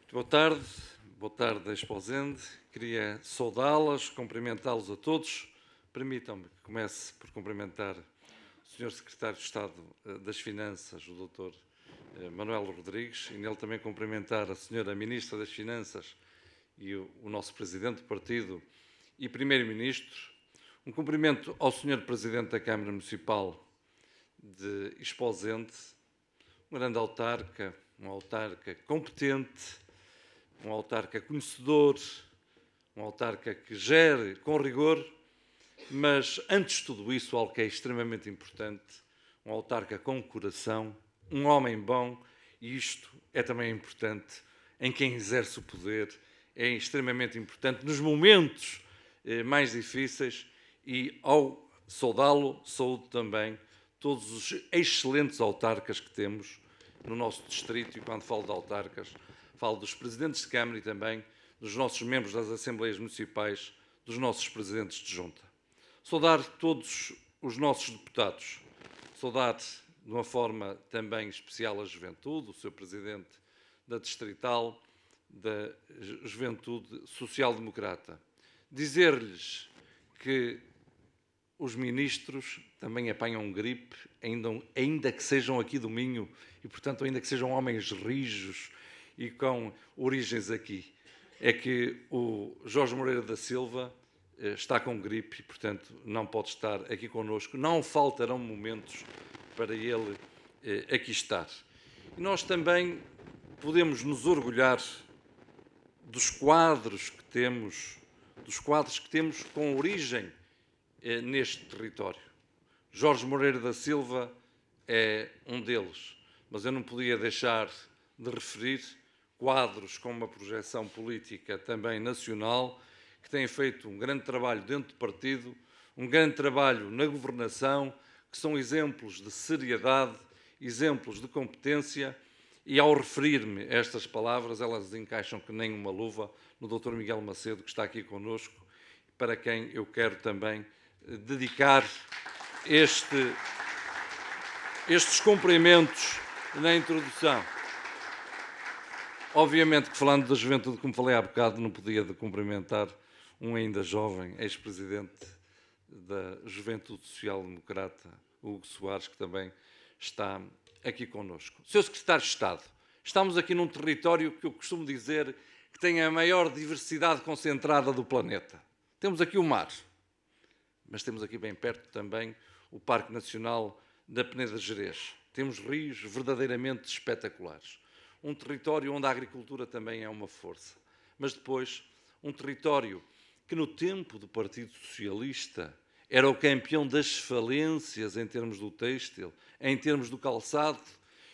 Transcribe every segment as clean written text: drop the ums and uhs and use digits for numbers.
Boa tarde, Exposende. Queria saudá-las, cumprimentá-los a todos. Permitam-me que comece por cumprimentar o Sr. Secretário de Estado das Finanças, o Dr. Manuel Rodrigues, e nele também cumprimentar a Sra. Ministra das Finanças e o nosso Presidente do Partido e Primeiro-Ministro. Um cumprimento ao Sr. Presidente da Câmara Municipal de Esposende, um grande autarca, um autarca competente, um autarca conhecedor, um autarca que gere com rigor, mas antes de tudo isso, algo que é extremamente importante, um autarca com coração, um homem bom, e isto é também importante em quem exerce o poder, é extremamente importante nos momentos mais difíceis, e ao saudá-lo, saúdo também todos os excelentes autarcas que temos no nosso distrito, e quando falo de autarcas, falo dos presidentes de Câmara e também dos nossos membros das Assembleias Municipais, dos nossos presidentes de Junta. Saudar todos os nossos deputados, saudar de uma forma também especial a juventude, o seu presidente da Distrital, da Juventude Social-Democrata. Dizer-lhes que os ministros também apanham gripe, ainda que sejam aqui do Minho, e, portanto, ainda que sejam homens rijos e com origens aqui. É que o Jorge Moreira da Silva está com gripe e, portanto, não pode estar aqui connosco. Não faltarão momentos para ele aqui estar. E nós também podemos nos orgulhar dos quadros que temos com origem neste território. Jorge Moreira da Silva é um deles, mas eu não podia deixar de referir quadros com uma projeção política também nacional, que têm feito um grande trabalho dentro do partido, um grande trabalho na governação, que são exemplos de seriedade, exemplos de competência, e ao referir-me a estas palavras, elas encaixam que nem uma luva no Dr. Miguel Macedo, que está aqui connosco, para quem eu quero também dedicar estes cumprimentos na introdução. Obviamente que, falando da juventude, como falei há bocado, não podia de cumprimentar um ainda jovem ex-presidente da Juventude Social-Democrata, Hugo Soares, que também está aqui connosco. Sr. Secretário de Estado, estamos aqui num território que eu costumo dizer que tem a maior diversidade concentrada do planeta. Temos aqui o mar, mas temos aqui bem perto também o Parque Nacional da Peneda de Gerês. Temos rios verdadeiramente espetaculares. Um território onde a agricultura também é uma força. Mas depois, um território que no tempo do Partido Socialista era o campeão das falências em termos do têxtil, em termos do calçado,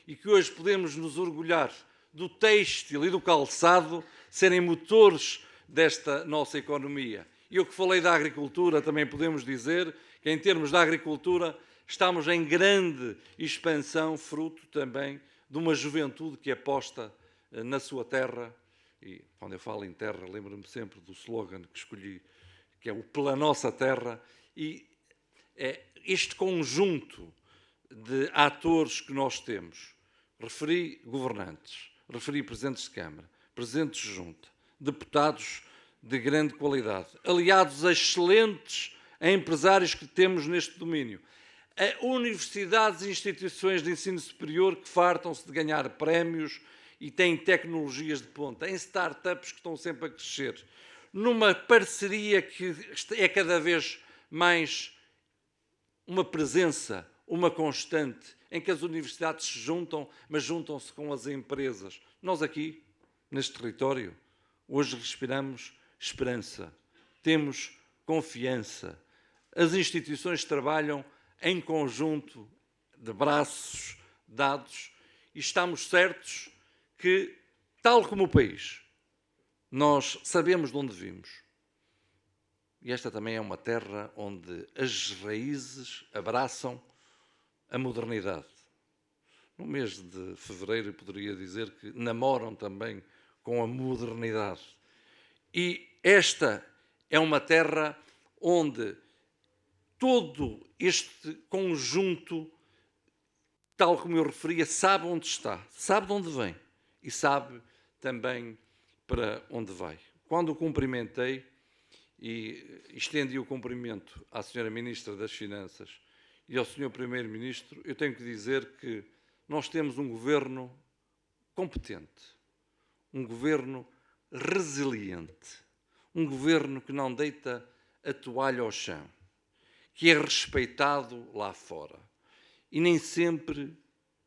e que hoje podemos nos orgulhar do têxtil e do calçado serem motores desta nossa economia. E eu que falei da agricultura, também podemos dizer que, em termos da agricultura, estamos em grande expansão, fruto também de uma juventude que aposta na sua terra. E quando eu falo em terra, lembro-me sempre do slogan que escolhi, que é o Pela Nossa Terra. E é este conjunto de atores que nós temos. Referi governantes, referi presidentes de Câmara, presidentes de Junta, deputados de grande qualidade, aliados excelentes a empresários que temos neste domínio, a universidades e instituições de ensino superior que fartam-se de ganhar prémios e têm tecnologias de ponta, em startups que estão sempre a crescer, numa parceria que é cada vez mais uma presença, uma constante, em que as universidades se juntam, mas juntam-se com as empresas. Nós aqui, neste território, hoje respiramos esperança, temos confiança. As instituições trabalham em conjunto, de braços dados, e estamos certos que, tal como o país, nós sabemos de onde vimos. E esta também é uma terra onde as raízes abraçam a modernidade. No mês de fevereiro, eu poderia dizer que namoram também com a modernidade. E esta é uma terra onde todo este conjunto, tal como eu referia, sabe onde está, sabe de onde vem e sabe também para onde vai. Quando o cumprimentei e estendi o cumprimento à Sra. Ministra das Finanças e ao Sr. Primeiro-Ministro, eu tenho que dizer que nós temos um governo competente, um governo resiliente, um governo que não deita a toalha ao chão, que é respeitado lá fora. E nem sempre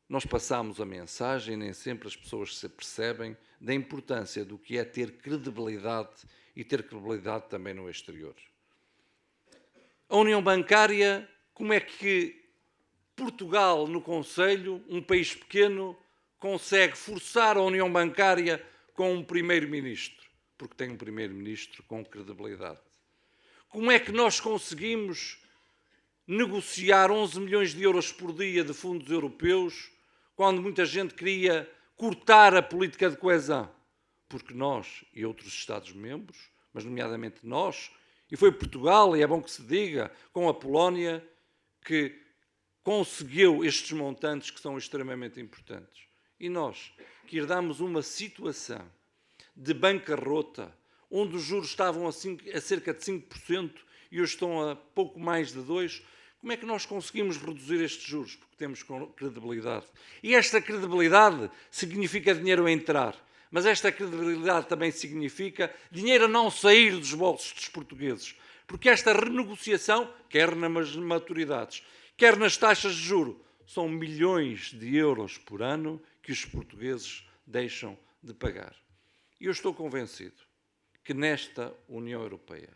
nós passamos a mensagem, nem sempre as pessoas se percebem da importância do que é ter credibilidade e ter credibilidade também no exterior. A União Bancária, como é que Portugal, no Conselho, um país pequeno, consegue forçar a União Bancária com um primeiro-ministro? Porque tem um primeiro-ministro com credibilidade. Como é que nós conseguimos negociar 11 milhões de euros por dia de fundos europeus quando muita gente queria cortar a política de coesão? Porque nós e outros Estados-membros, mas nomeadamente nós, e foi Portugal, e é bom que se diga, com a Polónia, que conseguiu estes montantes que são extremamente importantes. E nós, que herdamos uma situação de bancarrota, onde os juros estavam a cerca de 5% e hoje estão a pouco mais de 2%, como é que nós conseguimos reduzir estes juros? Porque temos credibilidade. E esta credibilidade significa dinheiro a entrar, mas esta credibilidade também significa dinheiro a não sair dos bolsos dos portugueses. Porque esta renegociação, quer nas maturidades, quer nas taxas de juro, são milhões de euros por ano que os portugueses deixam de pagar. E eu estou convencido que nesta União Europeia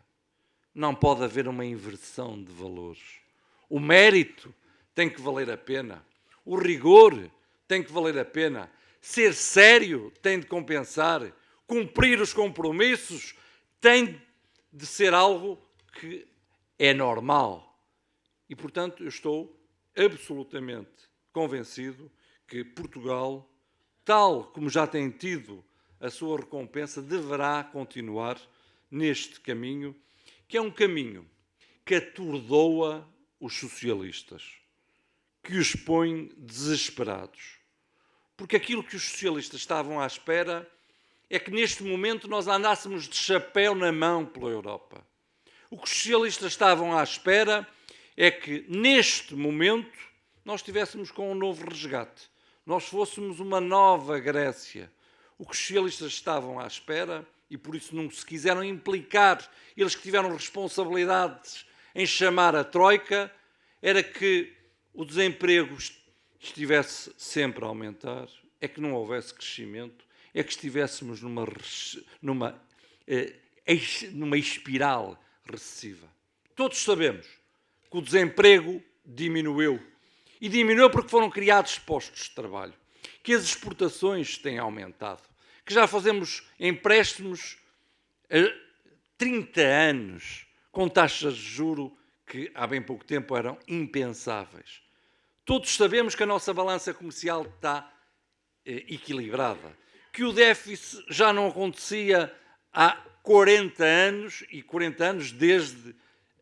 não pode haver uma inversão de valores. O mérito tem que valer a pena. O rigor tem que valer a pena. Ser sério tem de compensar. Cumprir os compromissos tem de ser algo que é normal. E, portanto, eu estou absolutamente convencido que Portugal, tal como já tem tido a sua recompensa, deverá continuar neste caminho, que é um caminho que atordoa os socialistas, que os põe desesperados. Porque aquilo que os socialistas estavam à espera é que neste momento nós andássemos de chapéu na mão pela Europa. O que os socialistas estavam à espera é que neste momento nós estivéssemos com um novo resgate. Nós fôssemos uma nova Grécia. O que os socialistas estavam à espera, e por isso não se quiseram implicar, eles que tiveram responsabilidades em chamar a Troika, era que o desemprego estivesse sempre a aumentar, é que não houvesse crescimento, é que estivéssemos numa espiral recessiva. Todos sabemos que o desemprego diminuiu. E diminuiu porque foram criados postos de trabalho, que as exportações têm aumentado, que já fazemos empréstimos a 30 anos com taxas de juro que há bem pouco tempo eram impensáveis. Todos sabemos que a nossa balança comercial está equilibrada, que o déficit já não acontecia há 40 anos, e 40 anos desde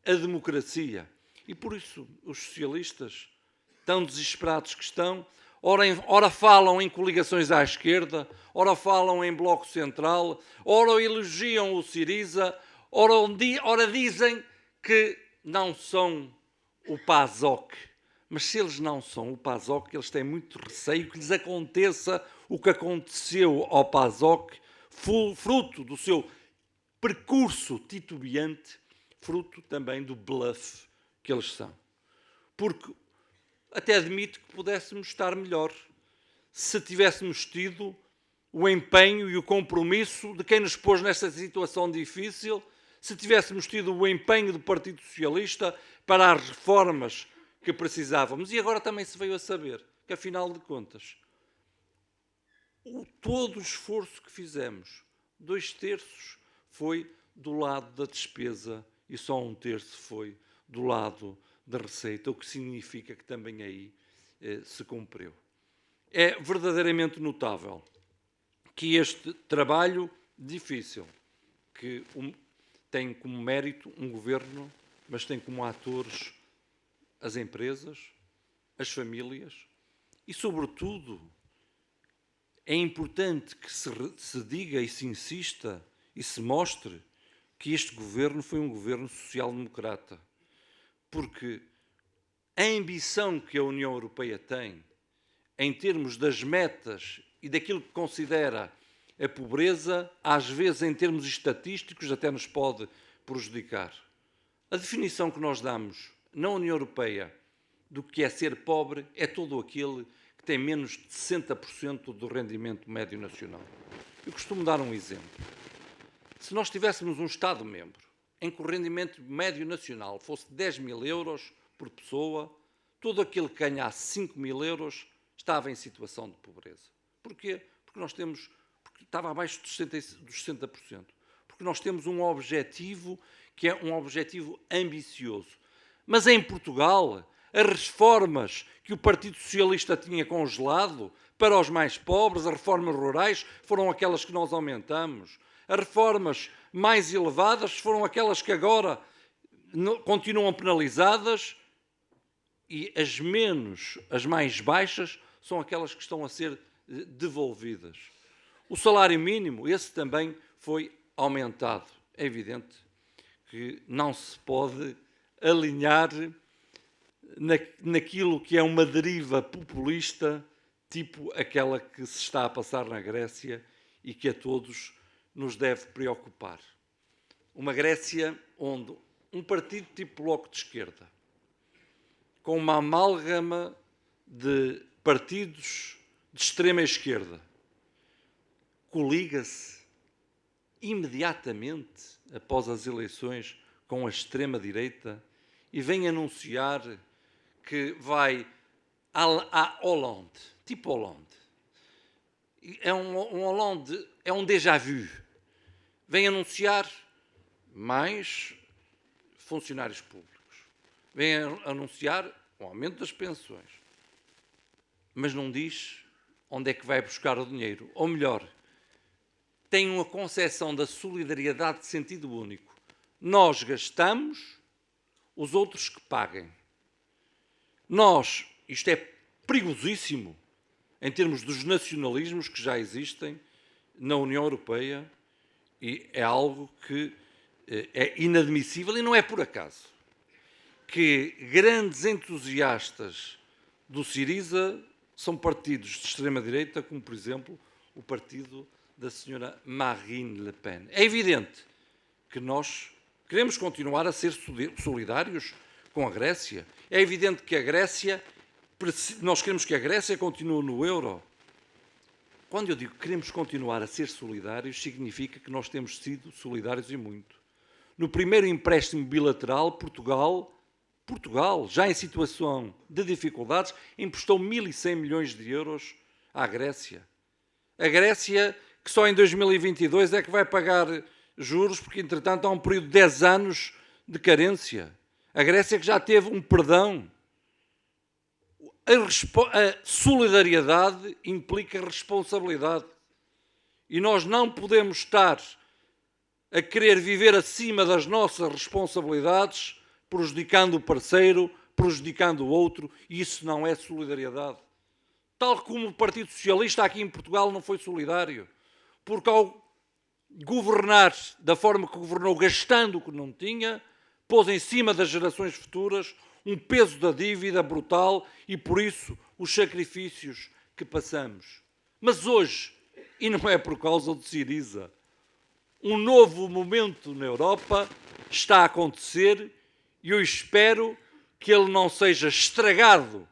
a democracia. E por isso os socialistas, tão desesperados que estão, ora falam em coligações à esquerda, ora falam em Bloco Central, ora elogiam o Syriza, ora dizem que não são o PASOK. Mas se eles não são o PASOK, eles têm muito receio que lhes aconteça o que aconteceu ao PASOK, fruto do seu percurso titubeante, fruto também do bluff que eles são. Porque até admito que pudéssemos estar melhor se tivéssemos tido o empenho e o compromisso de quem nos pôs nesta situação difícil, se tivéssemos tido o empenho do Partido Socialista para as reformas que precisávamos. E agora também se veio a saber que, afinal de contas, todo o esforço que fizemos, 2/3 foi do lado da despesa e só 1/3 foi do lado da receita, o que significa que também aí se cumpriu. É verdadeiramente notável que este trabalho difícil, que tem como mérito um governo, mas tem como atores as empresas, as famílias e, sobretudo, é importante que se diga e se insista e se mostre que este governo foi um governo social-democrata. Porque a ambição que a União Europeia tem, em termos das metas e daquilo que considera a pobreza, às vezes, em termos estatísticos, até nos pode prejudicar. A definição que nós damos na União Europeia do que é ser pobre é todo aquele que tem menos de 60% do rendimento médio nacional. Eu costumo dar um exemplo. Se nós tivéssemos um Estado-membro em que o rendimento médio nacional fosse 10 mil euros por pessoa, todo aquele que ganhasse 5 mil euros estava em situação de pobreza. Porquê? Porque estava abaixo dos 60%. Porque nós temos um objetivo que é um objetivo ambicioso. Mas em Portugal, as reformas que o Partido Socialista tinha congelado para os mais pobres, as reformas rurais, foram aquelas que nós aumentamos. As reformas mais elevadas foram aquelas que agora continuam penalizadas e as mais baixas, são aquelas que estão a ser devolvidas. O salário mínimo, esse também foi aumentado. É evidente que não se pode alinhar naquilo que é uma deriva populista, tipo aquela que se está a passar na Grécia e que a todos nos deve preocupar. Uma Grécia onde um partido tipo Bloco de Esquerda, com uma amálgama de partidos de extrema esquerda, coliga-se imediatamente após as eleições com a extrema-direita e vem anunciar que vai à Hollande, tipo Hollande. É um Hollande, é um déjà vu. Vem anunciar mais funcionários públicos. Vem anunciar o aumento das pensões. Mas não diz onde é que vai buscar o dinheiro. Ou melhor, tem uma concepção da solidariedade de sentido único. Nós gastamos, os outros que paguem. Isto é perigosíssimo em termos dos nacionalismos que já existem na União Europeia e é algo que é inadmissível e não é por acaso que grandes entusiastas do Syriza são partidos de extrema-direita, como, por exemplo, o partido da senhora Marine Le Pen. É evidente que nós queremos continuar a ser solidários com a Grécia. É evidente que nós queremos que a Grécia continue no euro. Quando eu digo que queremos continuar a ser solidários, significa que nós temos sido solidários e muito. No primeiro empréstimo bilateral, Portugal, já em situação de dificuldades, emprestou 1.100 milhões de euros à Grécia. A Grécia, que só em 2022 é que vai pagar juros, porque, entretanto, há um período de 10 anos de carência. A Grécia que já teve um perdão. A solidariedade implica responsabilidade. E nós não podemos estar a querer viver acima das nossas responsabilidades, prejudicando o parceiro, prejudicando o outro, e isso não é solidariedade. Tal como o Partido Socialista aqui em Portugal não foi solidário, porque ao governar da forma que governou, gastando o que não tinha, pôs em cima das gerações futuras um peso da dívida brutal e, por isso, os sacrifícios que passamos. Mas hoje, e não é por causa do Syriza, um novo momento na Europa está a acontecer e eu espero que ele não seja estragado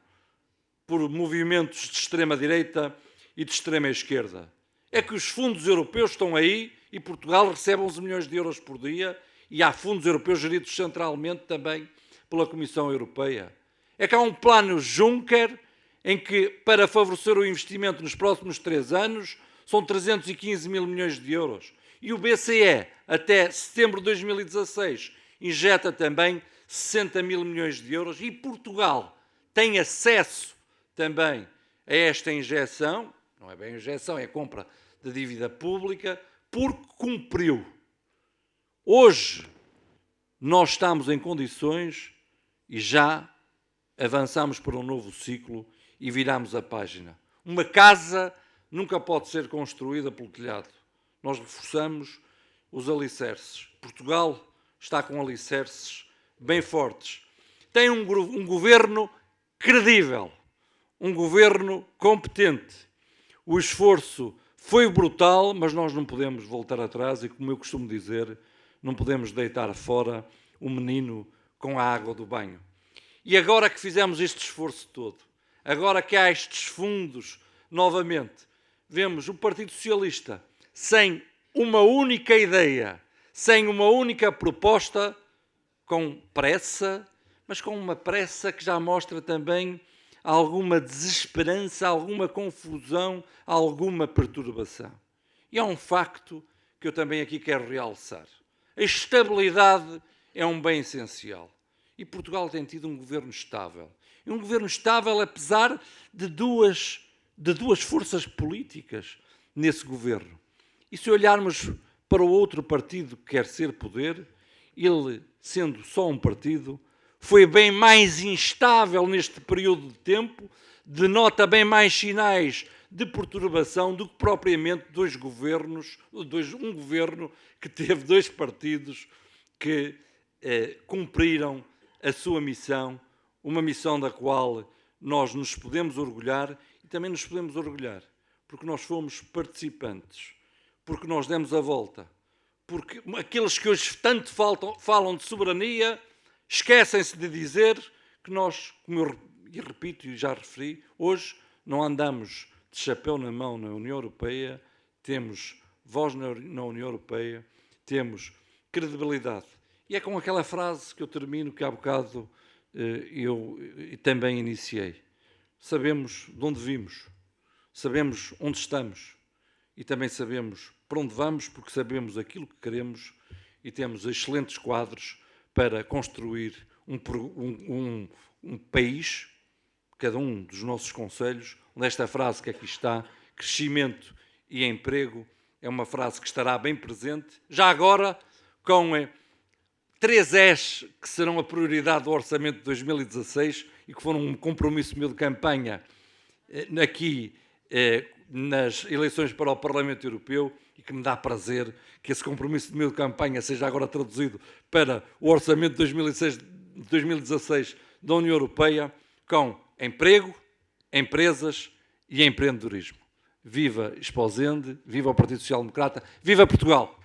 por movimentos de extrema-direita e de extrema-esquerda. É que os fundos europeus estão aí e Portugal recebe 11 milhões de euros por dia e há fundos europeus geridos centralmente também pela Comissão Europeia. É que há um plano Juncker em que, para favorecer o investimento nos próximos 3 anos, são 315 mil milhões de euros. E o BCE, até setembro de 2016, injeta também 60 mil milhões de euros e Portugal tem acesso também a esta injeção, não é bem injeção, é compra de dívida pública, porque cumpriu. Hoje, nós estamos em condições e já avançamos para um novo ciclo e viramos a página. Uma casa nunca pode ser construída pelo telhado. Nós reforçamos os alicerces. Portugal está com alicerces bem fortes. Tem um governo credível, um governo competente. O esforço foi brutal, mas nós não podemos voltar atrás e, como eu costumo dizer, não podemos deitar fora o menino com a água do banho. E agora que fizemos este esforço todo, agora que há estes fundos novamente, vemos o Partido Socialista sem uma única ideia, sem uma única proposta, com pressa, mas com uma pressa que já mostra também alguma desesperança, alguma confusão, alguma perturbação. E há um facto que eu também aqui quero realçar. A estabilidade é um bem essencial. E Portugal tem tido um governo estável. E um governo estável apesar de duas forças políticas nesse governo. E se olharmos para o outro partido que quer ser poder, ele, sendo só um partido, foi bem mais instável neste período de tempo, denota bem mais sinais de perturbação do que propriamente um governo que teve dois partidos que cumpriram a sua missão, uma missão da qual nós nos podemos orgulhar e também nos podemos orgulhar, porque nós fomos participantes, porque nós demos a volta, porque aqueles que hoje tanto falam de soberania esquecem-se de dizer que nós, como eu repito e já referi, hoje não andamos de chapéu na mão na União Europeia, temos voz na União Europeia, temos credibilidade. E é com aquela frase que eu termino, que há bocado eu também iniciei. Sabemos de onde vimos, sabemos onde estamos e também sabemos para onde vamos, porque sabemos aquilo que queremos e temos excelentes quadros para construir um país, cada um dos nossos concelhos, onde esta frase que aqui está, crescimento e emprego, é uma frase que estará bem presente, já agora com 3 Es que serão a prioridade do Orçamento de 2016 e que foram um compromisso meu de campanha aqui nas eleições para o Parlamento Europeu e que me dá prazer que esse compromisso de meu de campanha seja agora traduzido para o Orçamento de 2016 da União Europeia com emprego, empresas e empreendedorismo. Viva Esposende, viva o Partido Social Democrata, viva Portugal!